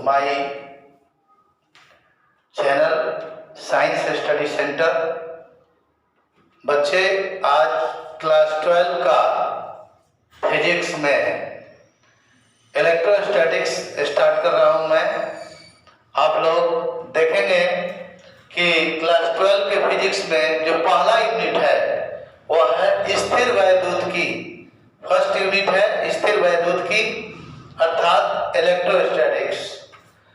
My channel science study centre. बच्चे, आज class 12 का फिजिक्स में इलेक्ट्रोस्टैटिक्स स्टार्ट कर रहा हूं मैं। आप लोग देखेंगे कि क्लास 12 के फिजिक्स में जो पहला यूनिट है वह है स्थिर वैद्युत की। फर्स्ट यूनिट है स्थिर वैद्युत की अर्थात इलेक्ट्रोस्टैटिक्स।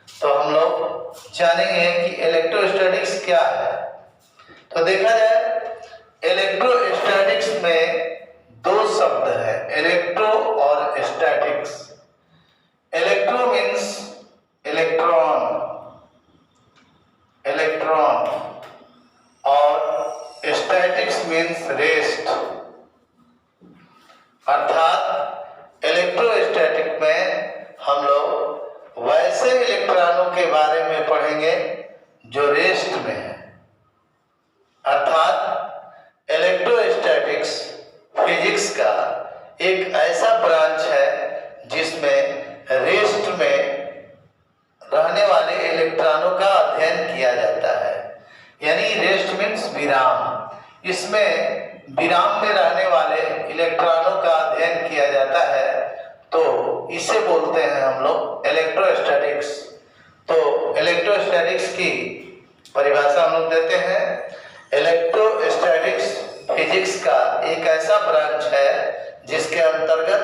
तो हम लोग जानेंगे कि इलेक्ट्रोस्टैटिक्स क्या है। तो देखा जाए इलेक्ट्रोस्टैटिक्स में दो शब्द है, इलेक्ट्रो और स्टैटिक्स। इलेक्ट्रो मीन्स इलेक्ट्रॉन और स्टैटिक्स मीन्स रेस्ट। अर्थात इलेक्ट्रोस्टैटिक में हम लोग वैसे इलेक्ट्रॉनों के बारे में पढ़ेंगे जो रेस्ट में है। अर्थात इलेक्ट्रोस्टैटिक्स फिजिक्स का एक ऐसा ब्रांच है जिसमें रेस्ट में रहने वाले इलेक्ट्रॉनों का अध्ययन किया जाता है। यानी रेस्ट मीन्स विराम। इसमें विराम में रहने वाले इलेक्ट्रॉनों का अध्ययन किया जाता है, तो इसे बोलते हैं हम लोग इलेक्ट्रोस्टैटिक्स। तो इलेक्ट्रोस्टैटिक्स की परिभाषा हम लोग देते हैं। इलेक्ट्रोस्टैटिक्स फिजिक्स का एक ऐसा ब्रांच है जिसके अंतर्गत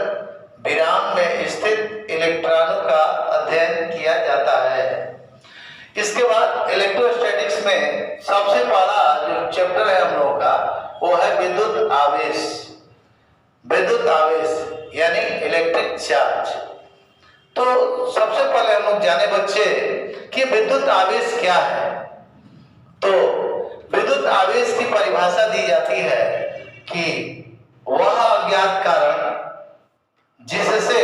विराम में स्थित इलेक्ट्रॉनों का अध्ययन किया जाता है। इसके बाद इलेक्ट्रोस्टैटिक्स में सबसे पहला जो चैप्टर है हम लोगों का वो है विद्युत आवेश। विद्युत आवेश यानी इलेक्ट्रिक चार्ज। तो सबसे पहले हम लोग जाने बच्चे कि विद्युत आवेश क्या है। तो विद्युत आवेश की परिभाषा दी जाती है कि वह अज्ञात कारण जिससे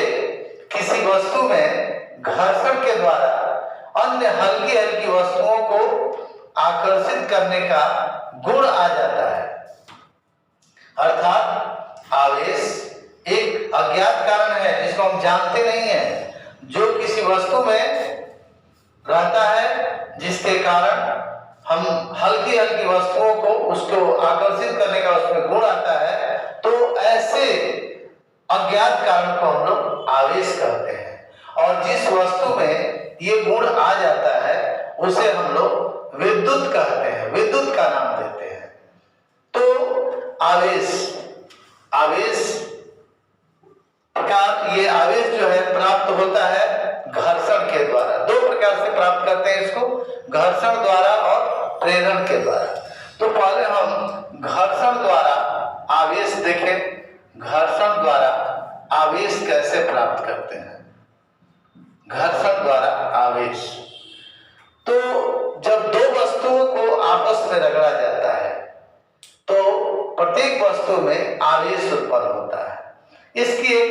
किसी वस्तु में घर्षण के द्वारा अन्य हल्की हल्की वस्तुओं को आकर्षित करने का गुण आ जाता है। अर्थात आवेश एक अज्ञात कारण है जिसको हम जानते नहीं हैं, जो किसी वस्तु में रहता है जिसके कारण हम हल्की हल्की वस्तुओं को उसको आकर्षित करने का उसमें गुण आता है। तो ऐसे अज्ञात कारण को हम लोग आवेश कहते हैं। और जिस वस्तु में ये गुण आ जाता है उसे हम लोग विद्युत कहते हैं, विद्युत का नाम देते हैं। तो आवेश प्रकार, ये आवेश जो है प्राप्त होता है घर्षण के द्वारा। दो प्रकार से प्राप्त करते हैं इसको, घर्षण द्वारा और प्रेरण के द्वारा। तो पहले हम घर्षण द्वारा आवेश देखें। घर्षण द्वारा आवेश कैसे प्राप्त करते हैं। घर्षण द्वारा आवेश, तो जब दो वस्तुओं को आपस में रगड़ा जाता है तो प्रत्येक वस्तु में आवेश उत्पन्न होता है। इसकी एक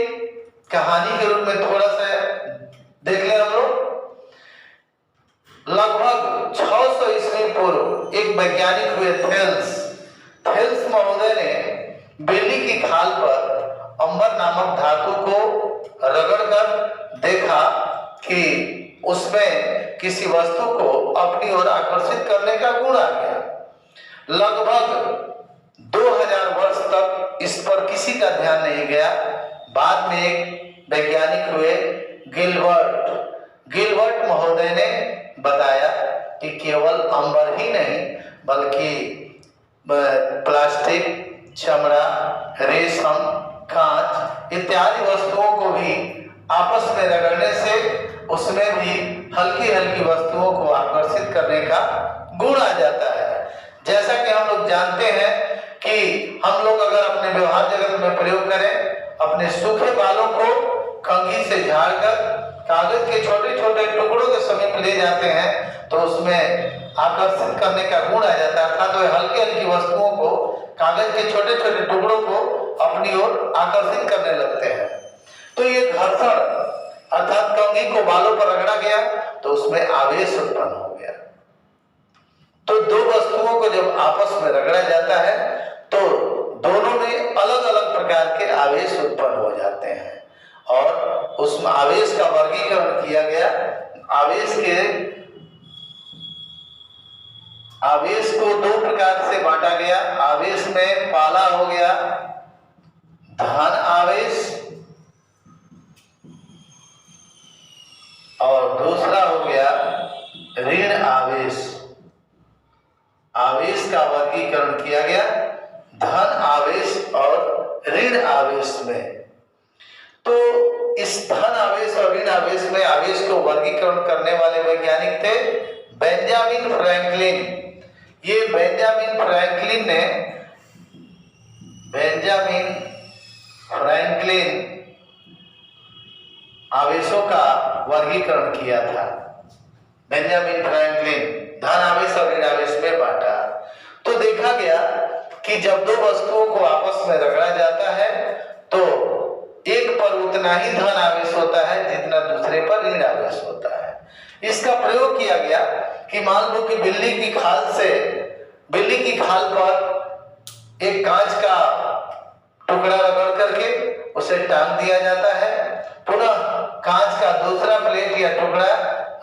कहानी के रूप में थोड़ा सा देख लें हम लोग। लगभग 600 ईस्वी पूर्व एक वैज्ञानिक हुए थेल्स महोदय ने बिल्ली की खाल पर अंबर नामक धातु को रगड़कर देखा कि उसमें किसी वस्तु को अपनी ओर आकर्षित करने का गुण आ गया। लगभग 2000 वर्ष तक इस पर किसी का ध्यान नहीं गया। बाद में एक वैज्ञानिक हुए गिलबर्ट महोदय ने बताया कि केवल अंबर ही नहीं बल्कि प्लास्टिक, चमड़ा, रेशम, कांच इत्यादि वस्तुओं को भी आपस में रगड़ने से उसमें भी हल्की हल्की वस्तुओं को आकर्षित करने का गुण आ जाता है। जैसा कि हम लोग जानते हैं कि हम लोग अगर अपने व्यवहार जगत में प्रयोग करें, अपने सूखे बालों को कंघी से झाड़कर कागज के छोटे छोटे टुकड़ों के समीप ले जाते हैं तो उसमें आकर्षित करने का गुण आ जाता है। अर्थात तो हल्की हल्की वस्तुओं को, कागज के छोटे छोटे टुकड़ों को अपनी ओर आकर्षित करने लगते हैं। तो ये घर्षण अर्थात कंघी को बालों पर रगड़ा गया तो उसमें आवेश उत्पन्न हो गया। तो दो वस्तुओं को जब आपस में रगड़ा जाता है तो दोनों में अलग अलग प्रकार के आवेश उत्पन्न हो जाते हैं और उस आवेश का वर्गीकरण किया गया आवेश को दो प्रकार से बांटा गया। आवेश में पहला हो गया धन आवेश और दूसरा हो गया ऋण आवेश। आवेश का वर्गीकरण किया गया धन आवेश और ऋण आवेश में। तो इस धन आवेश और ऋण आवेश में आवेश को वर्गीकरण करने वाले वैज्ञानिक थे बेंजामिन फ्रैंकलिन। ये बेंजामिन फ्रैंकलिन आवेशों का वर्गीकरण किया था। बेंजामिन फ्रैंकलिन धन आवेश और ऋण आवेश में बांटा। तो देखा गया कि जब दो वस्तुओं को आपस में रगड़ा जाता है तो एक पर उतना ही धन आवेश होता है जितना दूसरे पर ऋण आवेश होता है। इसका प्रयोग किया गया कि मान लो कि बिल्ली की खाल पर एक कांच का टुकड़ा रगड़ करके उसे टांग दिया जाता है, पुनः कांच का दूसरा प्लेट या टुकड़ा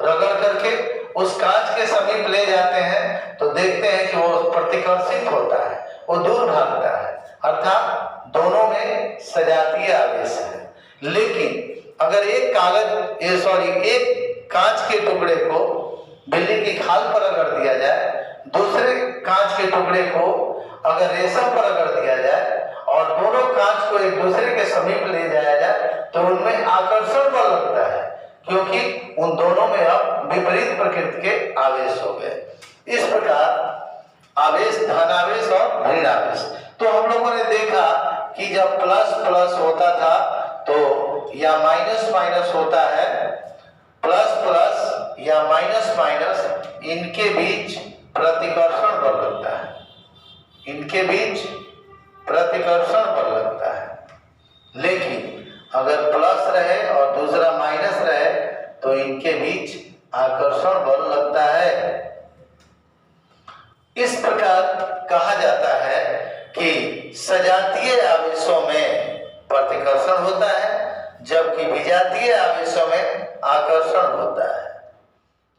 रगड़ करके उस कांच के समीप ले जाते हैं तो देखते हैं कि वो प्रतिकर्षित होता है, वो दूर भागता है, अर्थात दोनों में सजातीय आवेश है। लेकिन अगर एक कांच के टुकड़े को बिल्ली की खाल पर रगड़ दिया जाए, दूसरे कांच के टुकड़े को अगर रेशम पर रगड़ दिया जाए और दोनों कांच को एक दूसरे के समीप ले जाया जाए तो उनमें आकर्षण बल लगता है, क्योंकि उन दोनों में अब विपरीत प्रकृति के आवेश हो गए। इस प्रकार आवेश धन आवेश और ऋण आवेश। तो हम लोगों ने देखा कि जब प्लस प्लस होता था तो या माइनस माइनस होता है, प्लस प्लस या माइनस माइनस इनके बीच प्रतिकर्षण बल लगता है, इनके बीच प्रतिकर्षण बल लगता है। लेकिन अगर प्लस रहे और दूसरा माइनस रहे तो इनके बीच आकर्षण बल लगता है। इस प्रकार कहा जाता है कि सजातीय आवेशों में प्रतिकर्षण होता है जबकि विजातीय आवेशों में आकर्षण होता है।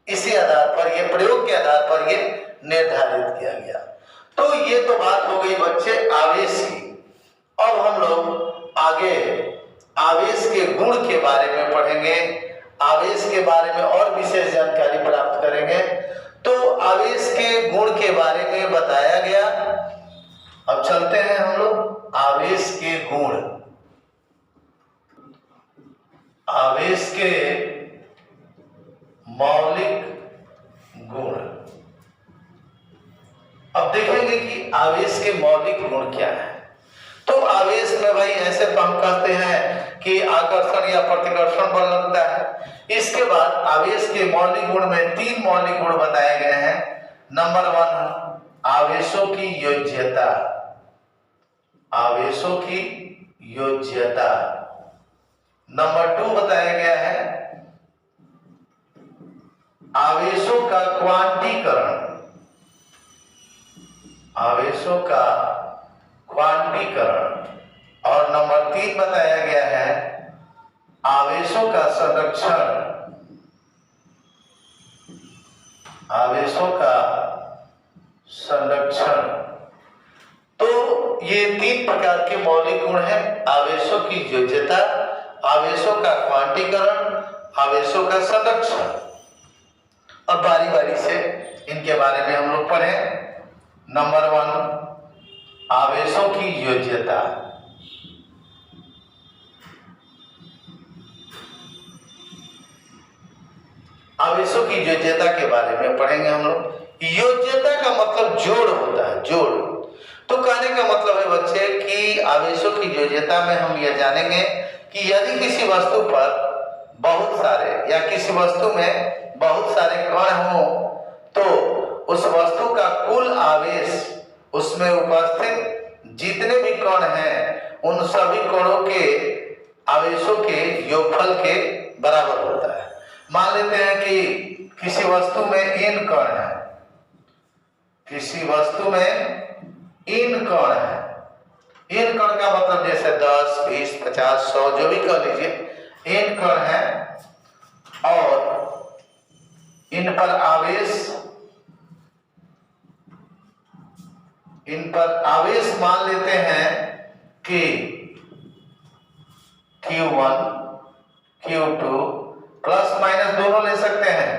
इसी आधार पर ये प्रयोग के आधार पर ये निर्धारित किया गया। तो ये तो बात हो गई बच्चे आवेश की। अब हम लोग आगे आवेश के गुण के बारे में पढ़ेंगे, आवेश के बारे में और विशेष जानकारी प्राप्त करेंगे। तो आवेश के गुण के बारे में बताया गया। अब चलते हैं हम लोग आवेश के गुण। आवेश के मौलिक गुण। अब देखेंगे कि आवेश के मौलिक गुण क्या है। तो आवेश में भाई ऐसे तो हम कहते हैं कि आकर्षण या प्रतिकर्षण बल लगता है। इसके बाद आवेश के मौलिक गुण में 3 मौलिक गुण बताए गए हैं। नंबर 1 आवेशों की योज्यता। आवेशों की योज्यता। नंबर 2 बताया गया है आवेशों का क्वांटीकरण। आवेशों का क्वांटीकरण। और नंबर 3 बताया गया है आवेशों का संरक्षण। आवेशों का संरक्षण। तो ये 3 प्रकार के मौलिक गुण हैं। आवेशों की योज्यता, आवेशों का क्वांटीकरण, आवेशों का संरक्षण। अब बारी बारी से इनके बारे में हम लोग पढ़ें। नंबर 1 आवेशों की योज्यता। आवेशों की योज्यता के बारे में पढ़ेंगे हम लोग। योज्यता का मतलब जोड़ होता है, जोड़। तो कहने का मतलब है बच्चे कि आवेशों की योज्यता में हम यह जानेंगे कि यदि किसी वस्तु पर बहुत सारे या किसी वस्तु में बहुत सारे कण हों तो उस वस्तु का कुल आवेश, उसमें उपस्थित जितने भी कण हैं उन सभी कणों के आवेशों के योगफल के बराबर होता है। मान लेते हैं कि किसी वस्तु में n कण है, किसी वस्तु में n कण है। n कण का मतलब जैसे 10, 20, 50, 100 जो भी कह लीजिए, n कण है और इन पर आवेश मान लेते हैं कि Q1 Q2 प्लस माइनस दोनों ले सकते हैं,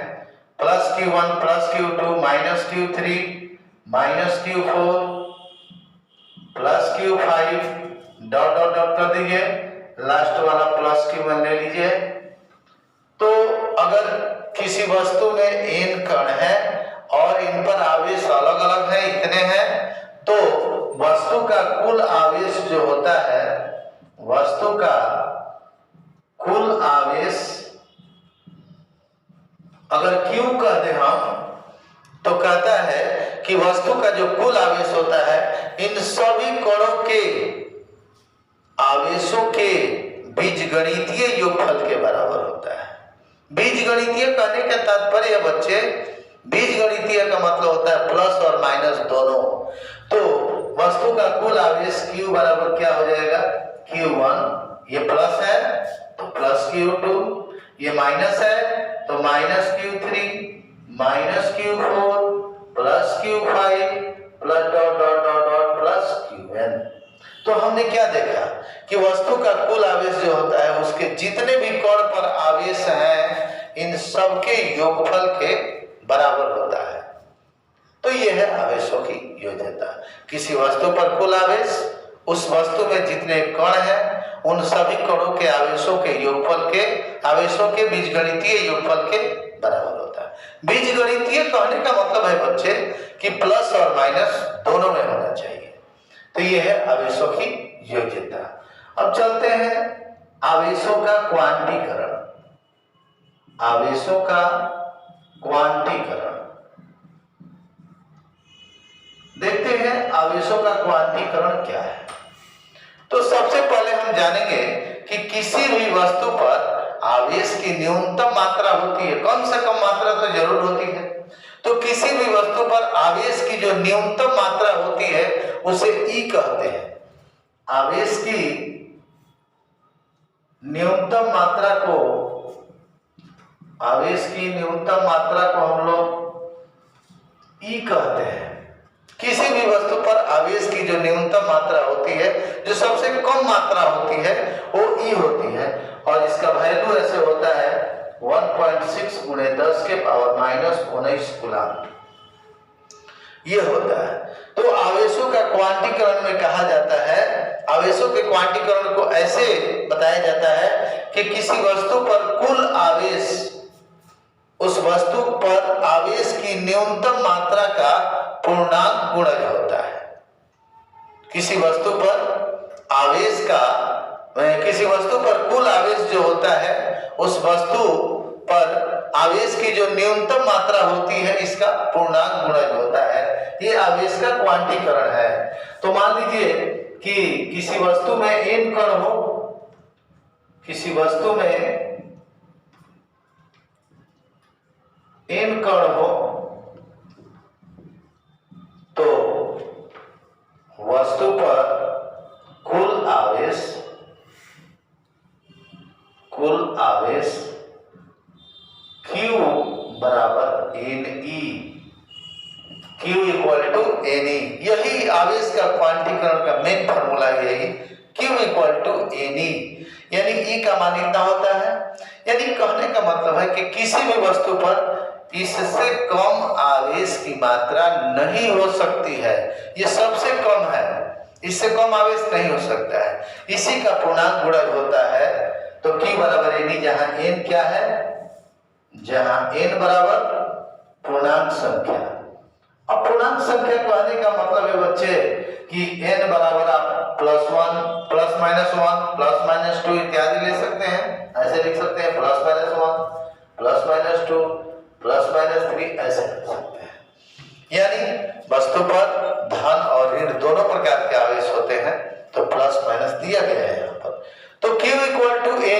plus Q1 plus Q2 minus Q3 minus Q4 plus Q5 dot dot dot कर दीजिए, लास्ट वाला प्लस Q1 ले लीजिए। तो अगर किसी वस्तु में n कण है और इन पर आवेश अलग अलग है, इतने हैं, तो वस्तु का कुल आवेश जो होता है, वस्तु का कुल आवेश अगर Q कह दे हम, तो कहता है कि वस्तु का जो कुल आवेश होता है इन सभी कणों के आवेशों के बीजगणितीय योगफल के बराबर होता है। बीजगणितीय कहने का तात्पर्य बच्चे, बीजगणितीय का मतलब होता है प्लस और माइनस दोनों। तो वस्तु का कुल आवेश Q बराबर क्या हो जाएगा, Q1, ये प्लस है तो प्लस Q2, ये माइनस है तो minus Q3 minus Q4 plus Q5 plus dot dot dot dot plus Qn। तो हमने क्या देखा कि वस्तु का कुल आवेश जो होता है उसके जितने भी कण पर आवेश हैं इन सबके योगफल के बराबर होता है। तो यह है आवेशों की योज्यता। किसी वस्तु पर कुल आवेश, उस वस्तु में जितने कण हैं उन सभी कणों के आवेशों के योगफल के, आवेशों के बीजगणितीय योगफल के बराबर होता है। बीजगणितीय कहने का मतलब है बच्चे कि प्लस और माइनस दोनों में होना चाहिए। तो यह है आवेशों की योग्यता। अब चलते हैं आवेशों का क्वांटीकरण। आवेशों का क्वांटीकरण देखते हैं, आवेशों का क्वांटीकरण क्या है। तो सबसे पहले हम जानेंगे कि किसी भी वस्तु पर आवेश की न्यूनतम मात्रा होती है, कम से कम मात्रा तो जरूर होती है। तो किसी भी वस्तु पर आवेश की जो न्यूनतम मात्रा होती है उसे E कहते हैं। आवेश की न्यूनतम मात्रा को, आवेश की न्यूनतम मात्रा को हम लोग E कहते हैं। किसी भी वस्तु पर आवेश की जो न्यूनतम मात्रा होती है, जो सबसे कम मात्रा होती है, वो E होती है और इसका वैल्यू ऐसे होता है 1.6 × 10⁻⁻19 कूलम, ये होता है। तो आवेशों का क्वांटीकरण में कहा जाता है, आवेशों के क्वांटीकरण को ऐसे बताया जाता है कि किसी वस्तु पर कुल आवेश उस वस्तु पर आवेश की न्यूनतम मात्रा का पूर्णांक गुणज होता है। किसी वस्तु पर आवेश का, किसी वस्तु पर कुल आवेश जो होता है उस वस्तु पर आवेश की जो न्यूनतम मात्रा होती है इसका पूर्णांक गुणज होता है। ये आवेश का क्वांटीकरण है। तो मान लीजिए कि किसी वस्तु में n कण हो, किसी वस्तु में n कण हो, तो वस्तु पर कुल आवेश Q बराबर Ne, Q equal to Ne। यही आवेश का क्वांटीकरण का मेन फॉर्मूला यही, Q इक्वल टू Ne, यानी E का मान इतना होता है। यानी कहने का मतलब है कि किसी भी वस्तु पर इससे कम आवेश की मात्रा नहीं हो सकती है, ये सबसे कम है, इससे कम आवेश नहीं हो सकता है, इसी का पूर्णांक गुणज होता है। तो Q बराबर Ne, जहां n क्या है, जहां n बराबर पूर्णांक संख्या। अब पूर्णांक संख्या कहने का मतलब है बच्चे कि n बराबर आप +1 ±1 ±2 इत्यादि ले सकते हैं, ऐसे लिख सकते हैं +-1 +-2 +-3 ऐसे लिख सकते हैं। यानी वस्तु पर धन और ऋण दोनों प्रकार के आवेश होते हैं, तो प्लस माइनस दिया गया है यहाँ पर। तो Q इक्वल टू Ne,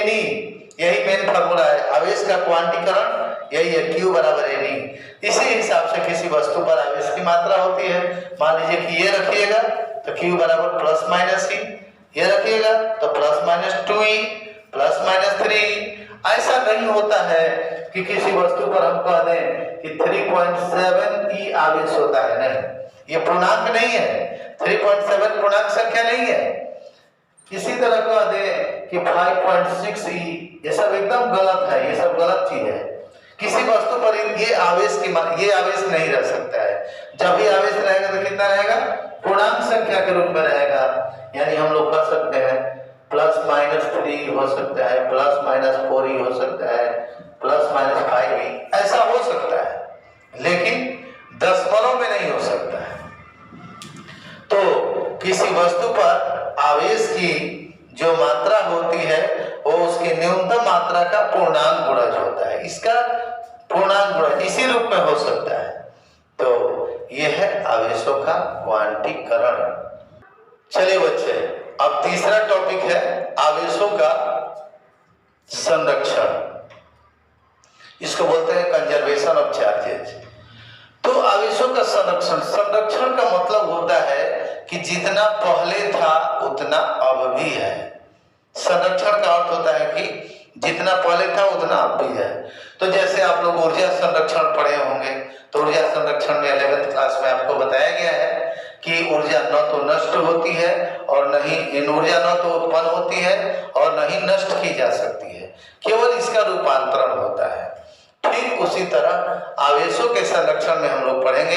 यही मेन फॉर्मूला है आवेश का क्वांटीकरण, यही है Q बराबर Ne। इसी हिसाब से किसी वस्तु पर आवेश की मात्रा होती है। मान लीजिए कि ये रखिएगा तो Q बराबर +-E, ये रखिएगा तो +-2E +-3E। ऐसा नहीं होता है कि किसी वस्तु पर हम कह दें कि 3.7 ई आवेश होता है, नहीं, ये पूर्णांक नहीं है, 3.7 पूर्णांक संख्या नहीं है। इसी तरह कह दें कि 5.6 ई, ये सब एकदम गलत है, ये सब गलत चीज है। किसी वस्तु पर ये आवेश नहीं रह सकता है। जब भी आवेश रहेगा तो कितना रहेगा, पूर्णांक संख्या के रूप में रहेगा। यानी हम लोग कह सकते हैं +-3 हो सकता है, +-4 ही हो सकता है, +-5 ही, ऐसा हो सकता है, लेकिन दशमलव में नहीं हो सकता है। तो किसी वस्तु पर आवेश की जो मात्रा होती है वो उसकी न्यूनतम मात्रा का पूर्णांक गुणज होता है। इसका पूर्णांक गुणज इसी रूप में हो सकता है। तो यह है आवेशों का क्वांटीकरण। चलिए बच्चे, अब तीसरा टॉपिक है आवेशों का संरक्षण। इसको बोलते हैं कंजर्वेशन ऑफ चार्जेज। तो आवेशों का संरक्षण का मतलब होता है कि जितना पहले था उतना अब भी है। संरक्षण का अर्थ होता है कि जितना पहले था उतना अब भी है। तो जैसे आप लोग ऊर्जा संरक्षण पढ़े होंगे, तो ऊर्जा संरक्षण में 11th क्लास में आपको बताया गया है कि ऊर्जा न तो नष्ट होती है और न ही ऊर्जा न तो उत्पन्न होती है और न ही नष्ट की जा सकती है, केवल इसका रूपांतरण होता है। ठीक उसी तरह आवेशों के संरक्षण में हम लोग पढ़ेंगे,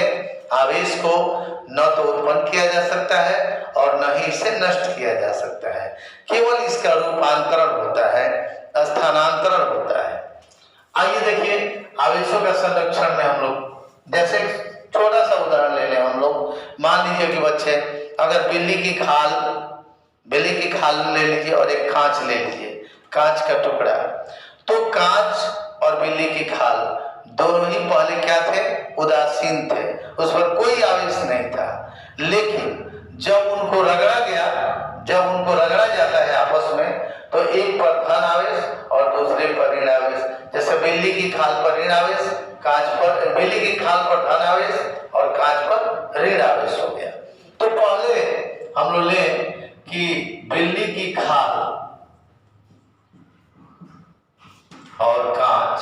आवेश को न तो उत्पन्न किया जा सकता है और न ही इसे नष्ट किया जा सकता है, केवल इसका रूपांतरण होता है, स्थानांतरण होता है। आइए देखिए आवेशों का संरक्षण में हम लोग जैसे छोटा सा उदाहरण ले लें। हम लोग मान लीजिए कि बच्चे अगर बिल्ली की खाल ले लीजिए और एक कांच ले लीजिए, कांच का टुकड़ा। तो कांच और बिल्ली की खाल दोनों ही पहले क्या थे, उदासीन थे, उस पर कोई आवेश नहीं था। लेकिन जब उनको रगड़ा जाता है आपस में, तो एक पर धन आवेश और दूसरे पर ऋण आवेश। जैसे बिल्ली की खाल पर ऋण आवेश, बिल्ली की खाल पर धन आवेश और कांच पर ऋण आवेश हो गया। तो पहले हम लोग लें कि बिल्ली की खाल और कांच,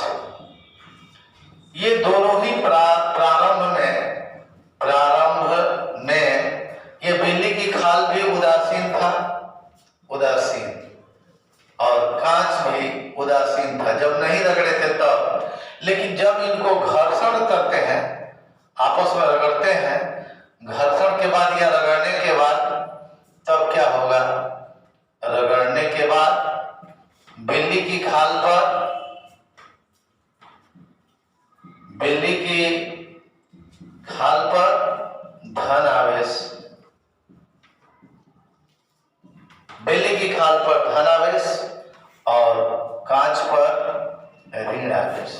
ये दोनों ही प्रारंभ में ये बिल्ली की खाल भी उदासीन था, और कांच भी उदासीन था जब नहीं रगड़े थे तब। लेकिन जब इनको घर्षण करते हैं, आपस में रगड़ते हैं, घर्षण के बाद या रगड़ने के बाद, तब क्या होगा, रगड़ने के बाद बिल्ली की खाल पर धन आवेश, बिल्ली की खाल पर धन आवेश और कांच पर ऋण आवेश,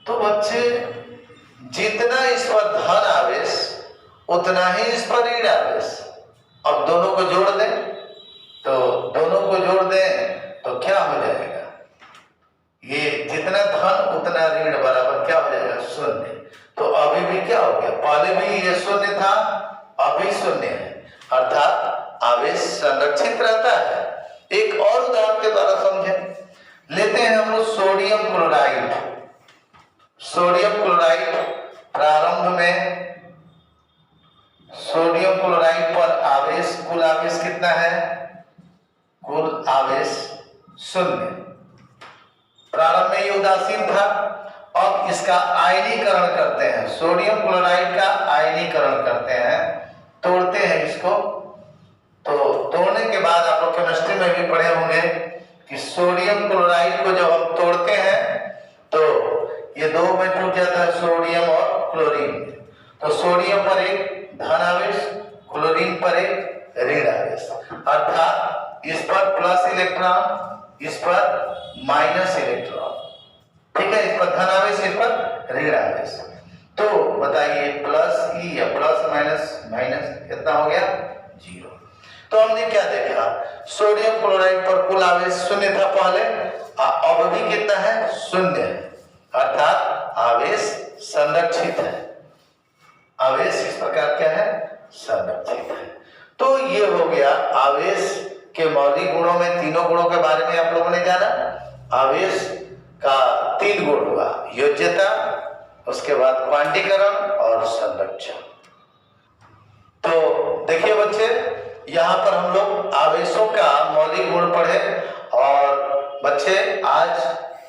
तो बच्चे जितना इस पर धन आवेश उतना ही इस पर ऋण आवेश। अब दोनों को जोड़ दें तो क्या हो जाएगा, ये जितना धन उतना ऋण बराबर क्या हो जाएगा, 0। तो अभी भी क्या हो गया, पहले भी ये 0 था, अभी 0 है, अर्थात आवेश संरक्षित रहता है। एक और उदाहरण के द्वारा समझें, लेते हैं हम लोग सोडियम क्लोराइड। प्रारंभ में सोडियम क्लोराइड पर आवेश, कुल आवेश कितना है, कुल आवेश 0। प्रारंभ में ये उदासीन था। अब इसका आयनीकरण करते हैं, सोडियम क्लोराइड का आयनीकरण करते हैं, तोड़ते हैं इसको। तो तोड़ने के बाद आप लोग केमिस्ट्री में भी पढ़े होंगे कि सोडियम क्लोराइड को जब हम तोड़ते हैं तो ये 2 में टूट जाता है, सोडियम और क्लोरीन। तो सोडियम पर एक धन आवेश, क्लोरीन पर एक ऋण आवेश, अर्थात इस पर प्लस इलेक्ट्रॉन, इस पर माइनस इलेक्ट्रॉन, ठीक है, इस पर धन आवेश, इस पर ऋण आवेश। तो बताइए प्लस ई या प्लस माइनस कितना हो गया, 0। तो हमने क्या देखा, सोडियम क्लोराइड पर कुल आवेश 0 था पहले, अब भी कितना है, 0 है, अर्थात आवेश संरक्षित है। आवेश इस प्रकार क्या है, संरक्षित है। तो ये हो गया आवेश के मौलिक गुणों में तीनों गुणों के बारे में आप लोगों ने जाना। आवेश का 3 गुण हुआ, योज्यता, उसके बाद क्वांटीकरण और संरक्षण। तो देखिए बच्चे, यहाँ पर हम लोग आवेशों का मौलिक गुण पढ़े और बच्चे आज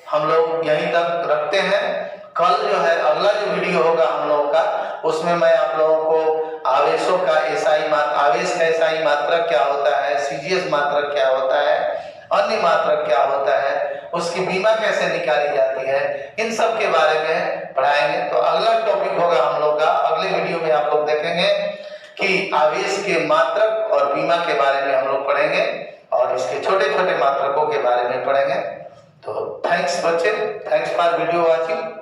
हम लोग यहीं तक रखते हैं। कल जो है अगला जो वीडियो होगा हम लोगों का, उसमें मैं आप लोगों को आवेशों का एसआई मात्रक, आवेश का एसआई मात्रक क्या होता है, सीजीएस मात्रक क्या होता है, अन्य मात्रक क्या होता है, उसकी बीमा कैसे निकाली जाती है, इन सब के बारे में पढ़ाएंगे। तो अगला टॉपिक होगा हम लोग का, अगले वीडियो में आप लोग देखेंगे कि आवेश के मात्रक और बीमा के बारे में हम लोग पढ़ेंगे और इसके छोटे छोटे मात्रकों के बारे में पढ़ेंगे। तो थैंक्स बच्चे, थैंक्स फॉर वीडियो वॉचिंग।